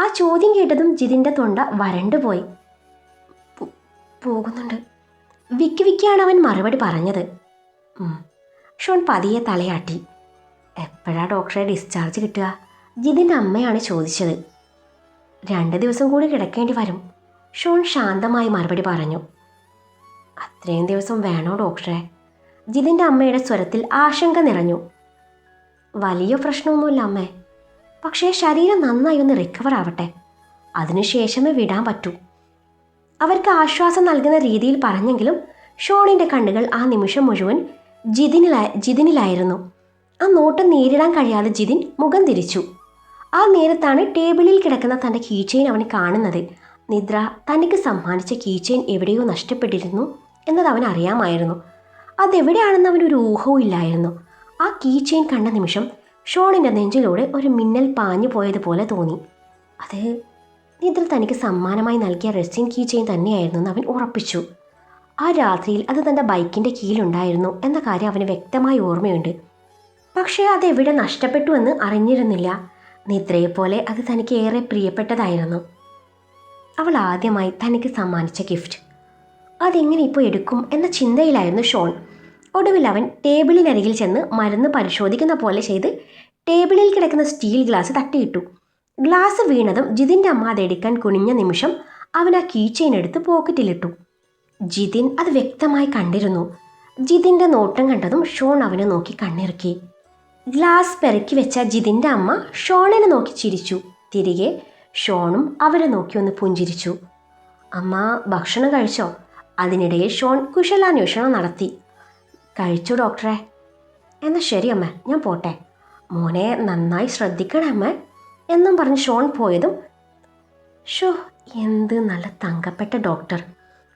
ആ ചോദ്യം കേട്ടതും ജിതിൻ്റെ തൊണ്ട വരണ്ടുപോയി. പോകുന്നുണ്ട്. വിക്കി വിക്കിയാണ് അവൻ മറുപടി പറഞ്ഞത്. ഷോൺ പതിയെ തലയാട്ടി. എപ്പോഴാ ഡോക്ടറെ ഡിസ്ചാർജ് കിട്ടുക? ജിതിൻ്റെ അമ്മയാണ് ചോദിച്ചത്. 2 ദിവസം കൂടി കിടക്കേണ്ടി വരും, ഷോൺ ശാന്തമായി മറുപടി പറഞ്ഞു. അത്രയും ദിവസം വേണോ ഡോക്ടറെ? ജിതിൻ്റെ അമ്മയുടെ സ്വരത്തിൽ ആശങ്ക നിറഞ്ഞു. വലിയ പ്രശ്നമൊന്നുമില്ല അമ്മേ, പക്ഷേ ശരീരം നന്നായി ഒന്ന് റിക്കവർ ആവട്ടെ, അതിനുശേഷമേ വിടാൻ പറ്റൂ. അവർക്ക് ആശ്വാസം നൽകുന്ന രീതിയിൽ പറഞ്ഞെങ്കിലും ഷോണിൻ്റെ കണ്ണുകൾ ആ നിമിഷം മുഴുവൻ ജിതിനിലായിരുന്നു. ആ നോട്ടം നേരിടാൻ കഴിയാതെ ജിതിൻ മുഖം തിരിച്ചു. ആ നേരത്താണ് ടേബിളിൽ കിടക്കുന്ന തൻ്റെ കീച്ചെയിൻ അവൻ കാണുന്നത്. നിദ്ര തനിക്ക് സമ്മാനിച്ച കീച്ചെയിൻ എവിടെയോ നഷ്ടപ്പെട്ടിരുന്നു എന്നത് അവൻ അറിയാമായിരുന്നു. അതെവിടെയാണെന്ന് അവനൊരു ഊഹവും ഇല്ലായിരുന്നു. ആ കീച്ചെയിൻ കണ്ട നിമിഷം ഷോണിൻ്റെ നെഞ്ചിലൂടെ ഒരു മിന്നൽ പാഞ്ഞു പോയതുപോലെ തോന്നി. അത് നിദ്ര തനിക്ക് സമ്മാനമായി നൽകിയ റെസിൻ കീച്ചെയിൻ തന്നെയായിരുന്നു എന്ന് അവൻ ഉറപ്പിച്ചു. ആ രാത്രിയിൽ അത് തൻ്റെ ബൈക്കിൻ്റെ കീഴിലുണ്ടായിരുന്നു എന്ന കാര്യം അവന് വ്യക്തമായി ഓർമ്മയുണ്ട്. പക്ഷേ അതെവിടെ നഷ്ടപ്പെട്ടു എന്ന് അറിഞ്ഞിരുന്നില്ല. നിദ്രയെപ്പോലെ അത് തനിക്ക് ഏറെ പ്രിയപ്പെട്ടതായിരുന്നു. അവൾ ആദ്യമായി തനിക്ക് സമ്മാനിച്ച ഗിഫ്റ്റ്. അതെങ്ങനെ ഇപ്പോൾ എടുക്കും എന്ന ചിന്തയിലായിരുന്നു ഷോൺ. ഒടുവിൽ അവൻ ടേബിളിനരികിൽ ചെന്ന് മരുന്ന് പരിശോധിക്കുന്ന പോലെ ചെയ്ത് ടേബിളിൽ കിടക്കുന്ന സ്റ്റീൽ ഗ്ലാസ് തട്ടിയിട്ടു. ഗ്ലാസ് വീണതും ജിതിൻ്റെ അമ്മ അതെടുക്കാൻ കുനിഞ്ഞ നിമിഷം അവൻ ആ കീച്ചെയിൻ എടുത്ത് പോക്കറ്റിലിട്ടു. ജിതിൻ അത് വ്യക്തമായി കണ്ടിരുന്നു. ജിതിൻ്റെ നോട്ടം കണ്ടതും ഷോൺ അവനെ നോക്കി കണ്ണിറുക്കി. ഗ്ലാസ് പെറുക്കി വെച്ച ജിതിൻ്റെ അമ്മ ഷോണിനെ നോക്കി ചിരിച്ചു. തിരികെ ഷോണും അവരെ നോക്കി ഒന്ന് പുഞ്ചിരിച്ചു. അമ്മ ഭക്ഷണം കഴിച്ചോ? അതിനിടയിൽ ഷോൺ കുശലാന്വേഷണം നടത്തി. കഴിച്ചു ഡോക്ടറെ. എന്നാൽ ശരി അമ്മ, ഞാൻ പോട്ടെ. മോനെ നന്നായി ശ്രദ്ധിക്കണേ അമ്മ എന്നും പറഞ്ഞ് ഷോൺ പോയതും എന്ത് നല്ല തങ്കപ്പെട്ട ഡോക്ടർ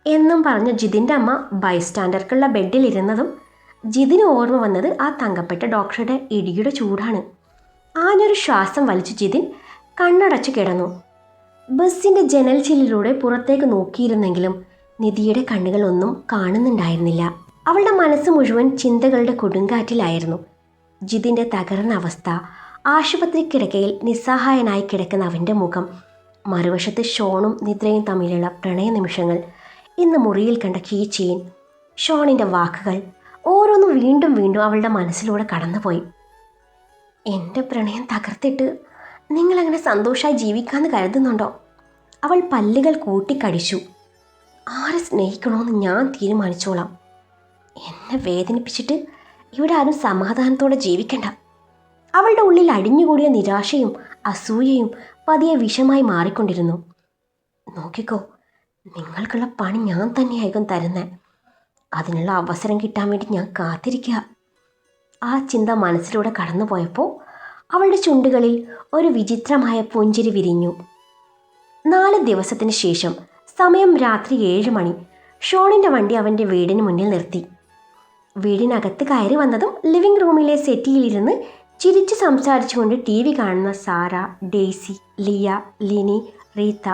എന്നും പറഞ്ഞ് ജിതിൻ്റെ അമ്മ ബൈസ്റ്റാൻഡർക്കുള്ള ബെഡിലിരുന്നതും ജിതിന് ഓർമ്മ വന്നത് ആ തങ്കപ്പെട്ട ഡോക്ടറുടെ ഇടിയുടെ ചൂടാണ്. ആഞ്ഞൊരു ശ്വാസം വലിച്ചു ജിതിൻ കണ്ണടച്ചു കിടന്നു. ബസ്സിൻ്റെ ജനൽ ചില്ലിലൂടെ പുറത്തേക്ക് നോക്കിയിരുന്നെങ്കിലും നിധിയുടെ കണ്ണുകളൊന്നും കാണുന്നുണ്ടായിരുന്നില്ല. അവളുടെ മനസ്സ് മുഴുവൻ ചിന്തകളുടെ കൊടുങ്കാറ്റിലായിരുന്നു. ജിതിൻ്റെ തകർന്ന അവസ്ഥ, ആശുപത്രി കിടക്കയിൽ നിസ്സഹായനായി കിടക്കുന്ന അവൻ്റെ മുഖം, മറുവശത്ത് ഷോണും നിദ്രയും തമ്മിലുള്ള പ്രണയ നിമിഷങ്ങൾ, ഇന്ന് മുറിയിൽ കണ്ട കീച്ചെയിൻ, ഷോണിൻ്റെ വാക്കുകൾ, ഓരോന്നും വീണ്ടും വീണ്ടും അവളുടെ മനസ്സിലൂടെ കടന്നുപോയി. എൻ്റെ പ്രണയം തകർത്തിട്ട് നിങ്ങളങ്ങനെ സന്തോഷമായി ജീവിക്കാമെന്ന് കരുതുന്നുണ്ടോ? അവൾ പല്ലുകൾ കൂട്ടിക്കടിച്ചു. ആരെ സ്നേഹിക്കണമെന്ന് ഞാൻ തീരുമാനിച്ചോളാം. എന്നെ വേദനിപ്പിച്ചിട്ട് ഇവിടെ ആരും സമാധാനത്തോടെ ജീവിക്കണ്ട. അവളുടെ ഉള്ളിൽ അടിഞ്ഞുകൂടിയ നിരാശയും അസൂയയും പതിയെ വിഷമായി മാറിക്കൊണ്ടിരുന്നു. നോക്കിക്കോ, നിങ്ങൾക്കുള്ള പണി ഞാൻ തന്നെയായിരിക്കും തരുന്നത്. അതിനുള്ള അവസരം കിട്ടാൻ വേണ്ടി ഞാൻ കാത്തിരിക്കുക. ആ ചിന്ത മനസ്സിലൂടെ കടന്നുപോയപ്പോൾ അവളുടെ ചുണ്ടുകളിൽ ഒരു വിചിത്രമായ പുഞ്ചിരി വിരിഞ്ഞു. 4 ദിവസത്തിന് ശേഷം, സമയം രാത്രി 7 മണി, ഷോണിൻ്റെ വണ്ടി അവൻ്റെ വീടിന് മുന്നിൽ നിർത്തി. വീടിനകത്ത് കയറി വന്നതും ലിവിംഗ് റൂമിലെ സെറ്റിയിലിരുന്ന് ചിരിച്ച് സംസാരിച്ചുകൊണ്ട് TV കാണുന്ന സാറ, ഡെയ്സി, ലിയ, ലിനി, റീത്ത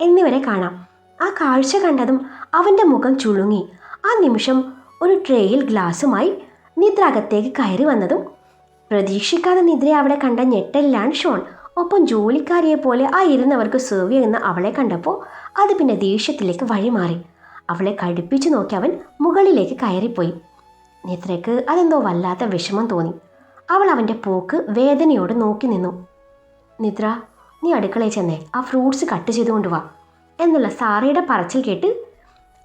എന്നിവരെ കാണാം. ആ കാഴ്ച കണ്ടതും അവൻ്റെ മുഖം ചുളുങ്ങി. ആ നിമിഷം ഒരു ട്രേയിൽ ഗ്ലാസുമായി നിദ്ര അകത്തേക്ക് കയറി വന്നതും പ്രതീക്ഷിക്കാതെ നിദ്രയെ അവിടെ കണ്ട ഞെട്ടലിലാണ് ഷോൺ. ഒപ്പം ജോലിക്കാരിയെ പോലെ ആ ഇരുന്നവർക്ക് സെർവ് ചെയ്യുന്ന അവളെ കണ്ടപ്പോൾ അത് പിന്നെ ദേഷ്യത്തിലേക്ക് വഴിമാറി. അവളെ കടുപ്പിച്ചു നോക്കി അവൻ മുകളിലേക്ക് കയറിപ്പോയി. നിദ്രയ്ക്ക് അതെന്തോ വല്ലാത്ത വിഷമം തോന്നി. അവൾ അവൻ്റെ പോക്ക് വേദനയോട് നോക്കി നിന്നു. നിദ്ര, നീ അടുക്കളയിൽ ചെന്നേ ആ ഫ്രൂട്ട്സ് കട്ട് ചെയ്തുകൊണ്ട് വാ എന്നുള്ള സാറയുടെ പറച്ചിൽ കേട്ട്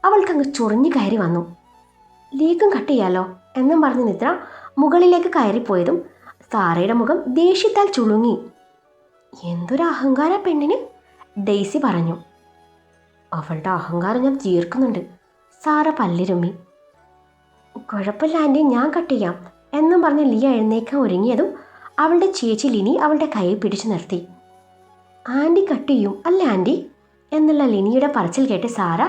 അവൾക്കങ്ങ് ചൊറിഞ്ഞു കയറി വന്നു. ലീക്കും കട്ട് ചെയ്യാലോ എന്നും പറഞ്ഞ് നിദ്ര മുകളിലേക്ക് കയറിപ്പോയതും സാറയുടെ മുഖം ദേഷ്യത്താൽ ചുളുങ്ങി. എന്തൊരു അഹങ്കാര പെണ്ണിന്, ഡെയ്സി പറഞ്ഞു. അവളുടെ അഹങ്കാരം ഞാൻ തീർക്കുന്നുണ്ട്, സാറ പല്ലിരുമ്മി. കുഴപ്പമില്ല ആൻറ്റി, ഞാൻ കട്ട് ചെയ്യാം എന്നും പറഞ്ഞ് ലിയ എഴുന്നേക്കാൻ ഒരുങ്ങിയതും അവളുടെ ചേച്ചി ലിനി അവളുടെ കൈ പിടിച്ചു നിർത്തി. ആൻറ്റി കട്ട് ചെയ്യും അല്ലേ ആൻറ്റി എന്നുള്ള ലിനിയുടെ പറച്ചിൽ കേട്ട് സാറ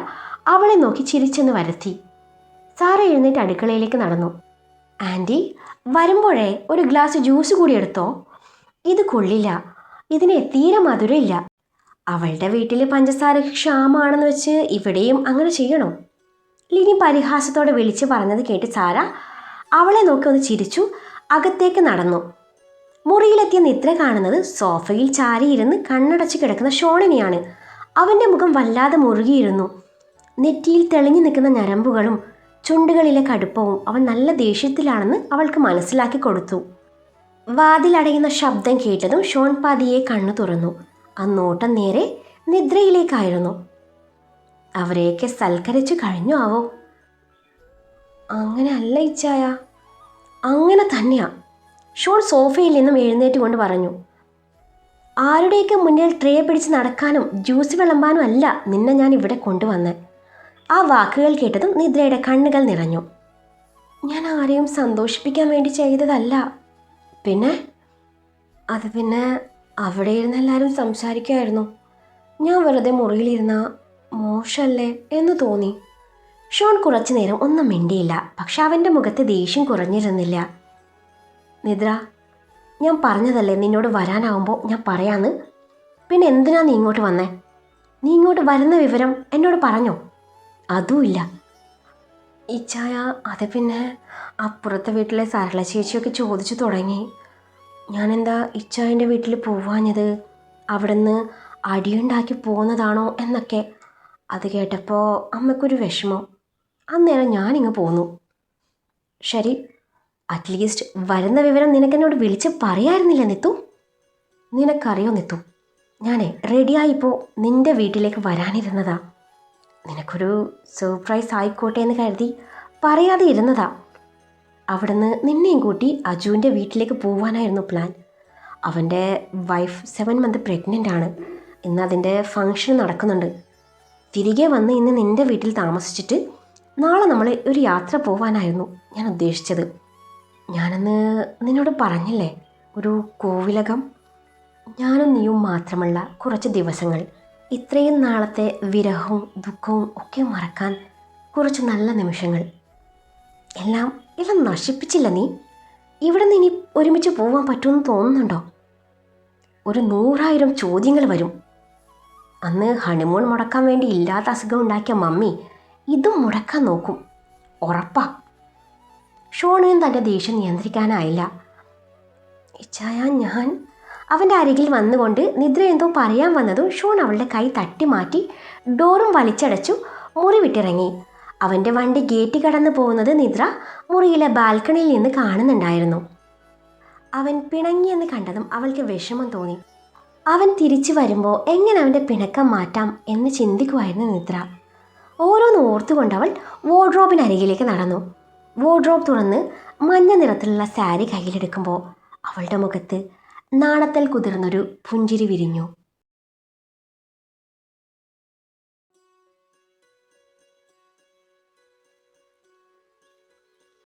അവളെ നോക്കി ചിരിച്ചെന്ന് വരുത്തി. സാറ എഴുന്നേറ്റ് അടുക്കളയിലേക്ക് നടന്നു. ആൻറ്റി, വരുമ്പോഴേ ഒരു ഗ്ലാസ് ജ്യൂസ് കൂടി എടുത്തോ. ഇത് കൊള്ളില്ല, ഇതിന് തീരെ മധുരമില്ല. അവളുടെ വീട്ടിൽ പഞ്ചസാര ക്ഷാമാണെന്ന് വെച്ച് ഇവിടെയും അങ്ങനെ ചെയ്യണോ? ലിനി പരിഹാസത്തോടെ വിളിച്ച് പറഞ്ഞത് കേട്ട് സാര അവളെ നോക്കി ഒന്ന് ചിരിച്ചു അകത്തേക്ക് നടന്നു. മുറിയിലെത്തിയ നിദ്ര കാണുന്നത് സോഫയിൽ ചാരിയിരുന്ന് കണ്ണടച്ച് കിടക്കുന്ന ഷോണിനെയാണ്. അവൻ്റെ മുഖം വല്ലാതെ മുറുകിയിരുന്നു. നെറ്റിയിൽ തെളിഞ്ഞു നിൽക്കുന്ന ഞരമ്പുകളും ചുണ്ടുകളിലെ കടുപ്പവും അവൻ നല്ല ദേഷ്യത്തിലാണെന്ന് അവൾക്ക് മനസ്സിലാക്കി കൊടുത്തു. വാതിലടയുന്ന ശബ്ദം കേട്ടതും ഷോൺ പതിയെ കണ്ണു തുറന്നു. ആ നോട്ടം നേരെ നിദ്രയിലേക്കായിരുന്നു. അവരെയൊക്കെ സൽക്കരിച്ചു കഴിഞ്ഞു ആവോ? അങ്ങനെ അല്ല ഇച്ചായ, അങ്ങനെ തന്നെയാ. ഷോൺ സോഫയിൽ നിന്നും എഴുന്നേറ്റ് കൊണ്ട് പറഞ്ഞു. ആരുടെയൊക്കെ മുന്നിൽ ട്രേ പിടിച്ച് നടക്കാനും ജ്യൂസ് വിളമ്പാനും അല്ല നിന്നെ ഞാൻ ഇവിടെ കൊണ്ടുവന്നേ. ആ വാക്കുകൾ കേട്ടതും നിദ്രയുടെ കണ്ണുകൾ നിറഞ്ഞു. ഞാൻ ആരെയും സന്തോഷിപ്പിക്കാൻ വേണ്ടി ചെയ്തതല്ല. പിന്നെ അത് പിന്നെ അവിടെ ഇരുന്ന് എല്ലാവരും സംസാരിക്കുമായിരുന്നു. ഞാൻ വെറുതെ മുറിയിലിരുന്ന മോശമല്ലേ എന്ന് തോന്നി. ഷോൺ കുറച്ചു നേരം ഒന്നും മിണ്ടിയില്ല. പക്ഷെ അവൻ്റെ മുഖത്ത് ദേഷ്യം കുറഞ്ഞിരുന്നില്ല. നിദ്ര, ഞാൻ പറഞ്ഞതല്ലേ നിന്നോട് വരാനാവുമ്പോൾ ഞാൻ പറയാന്ന്. പിന്നെ എന്തിനാ നീ ഇങ്ങോട്ട് വന്നേ? നീ ഇങ്ങോട്ട് വരുന്ന വിവരം എന്നോട് പറഞ്ഞോ? അതുമില്ല. ഇച്ചായ, അത് പിന്നെ അപ്പുറത്തെ വീട്ടിലെ സരള ചേച്ചിയൊക്കെ ചോദിച്ചു തുടങ്ങി. ഞാനെന്താ ഇച്ചായൻ്റെ വീട്ടിൽ പോവാഞ്ഞത്, അവിടുന്ന് അടിയുണ്ടാക്കി പോകുന്നതാണോ എന്നൊക്കെ. അത് കേട്ടപ്പോൾ അമ്മയ്ക്കൊരു വിഷമം. അന്നേരം ഞാനിങ്ങ് പോന്നു. ശരി, അറ്റ്ലീസ്റ്റ് വരുന്ന വിവരം നിനക്കെന്നോട് വിളിച്ച് പറയായിരുന്നില്ല നിത്തു? നിനക്കറിയോ നിത്തു, ഞാനേ റെഡിയായിപ്പോൾ നിൻ്റെ വീട്ടിലേക്ക് വരാനിരുന്നതാ. നിനക്കൊരു സർപ്രൈസ് ആയിക്കോട്ടെ എന്ന് കരുതി പറയാതെ ഇരുന്നതാ. അവിടുന്ന് നിന്നെയും കൂട്ടി അജുവിൻ്റെ വീട്ടിലേക്ക് പോവാനായിരുന്നു പ്ലാൻ. അവൻ്റെ വൈഫ് 7 മന്ത് പ്രഗ്നൻ്റ് ആണ്. ഇന്ന് അതിൻ്റെ ഫങ്ഷൻ നടക്കുന്നുണ്ട്. തിരികെ വന്ന് ഇന്ന് നിൻ്റെ വീട്ടിൽ താമസിച്ചിട്ട് നാളെ നമ്മൾ ഒരു യാത്ര പോവാനായിരുന്നു ഞാൻ ഉദ്ദേശിച്ചത്. ഞാനന്ന് നിന്നോട് പറഞ്ഞില്ലേ, ഒരു കോവിലകം. ഞാനും നീയും മാത്രമുള്ള കുറച്ച് ദിവസങ്ങൾ, ഇത്രയും നാളത്തെ വിരഹവും ദുഃഖവും ഒക്കെ മറക്കാൻ കുറച്ച് നല്ല നിമിഷങ്ങൾ. എല്ലാം നശിപ്പിച്ചില്ല നീ. ഇവിടെ നിന്ന് ഇനി ഒരുമിച്ച് പോകാൻ പറ്റുമെന്ന് തോന്നുന്നുണ്ടോ? ഒരു 100,000 ചോദ്യങ്ങൾ വരും. അന്ന് ഹണിമൂൺ മുടക്കാൻ വേണ്ടി ഇല്ലാത്ത അസുഖം ഉണ്ടാക്കിയ മമ്മി ഇതും മുടക്കാൻ നോക്കും, ഉറപ്പാ. ഷോണിനും തൻ്റെ ദേഷ്യം നിയന്ത്രിക്കാനായില്ല. ഇച്ചായ, ഞാൻ അവൻ്റെ അരികിൽ വന്നുകൊണ്ട് നിദ്ര എന്തോ പറയാൻ വന്നതും ഷോൺ അവളുടെ കൈ തട്ടി മാറ്റി ഡോറും വലിച്ചടച്ചു മുറി വിട്ടിറങ്ങി. അവൻ്റെ വണ്ടി ഗേറ്റ് കടന്നു പോകുന്നത് നിദ്ര മുറിയിലെ ബാൽക്കണിയിൽ നിന്ന് കാണുന്നുണ്ടായിരുന്നു. അവൻ പിണങ്ങിയെന്ന് കണ്ടതും അവൾക്ക് വിഷമം തോന്നി. അവൻ തിരിച്ചു വരുമ്പോൾ എങ്ങനെ അവൻ്റെ പിണക്കം മാറ്റാം എന്ന് ചിന്തിക്കുമായിരുന്നു നിദ്ര. ഓരോന്ന് ഓർത്തുകൊണ്ട് അവൾ വാർഡ്രോബിനരികിലേക്ക് നടന്നു. വാർഡ്രോബ് തുറന്ന് മഞ്ഞ നിറത്തിലുള്ള സാരി കയ്യിലെടുക്കുമ്പോൾ അവളുടെ മുഖത്ത് നാണത്തിൽ കുതിർന്നൊരു പുഞ്ചിരി വിരിഞ്ഞു.